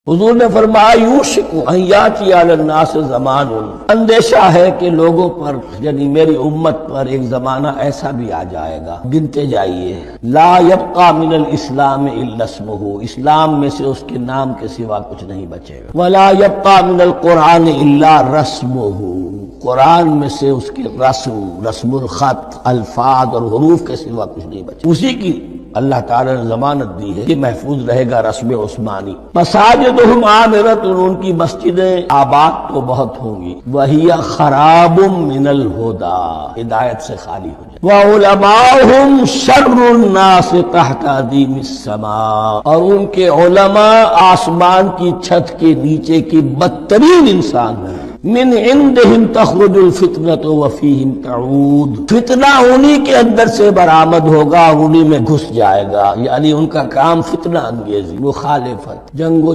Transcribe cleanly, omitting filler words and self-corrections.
حضور نے فرمایا یوشک ان یاتی علی الناس زمان، اندیشہ ہے کہ لوگوں پر یعنی میری امت پر ایک زمانہ ایسا بھی آ جائے گا، گنتے جائیے، لا یبقى من الاسلام الا اسمہ، اسلام میں سے اس کے نام کے سوا کچھ نہیں بچے گا، ولا یبقى من القرآن الا رسمہ، قرآن میں سے اس کے رسم الخط، الفاظ اور حروف کے سوا کچھ نہیں بچے، اسی کی اللہ تعالی نے ضمانت دی ہے کہ محفوظ رہے گا رسم عثمانی۔ مساجدہم عامرۃ، ان کی مسجدیں آباد تو بہت ہوں گی، وہی خراب من الہدی، ہدایت سے خالی ہو جائے، وعلماؤہم شر الناس تحت عدیم السماء، اور ان کے علماء آسمان کی چھت کے نیچے کی بدترین انسان ہیں، من عندہم تخرج الفتنۃ وفیہم تعود، فتنہ انہی کے اندر سے برآمد ہوگا، انہی میں گھس جائے گا، یعنی ان کا کام فتنہ انگیزی، مخالفت، جنگ و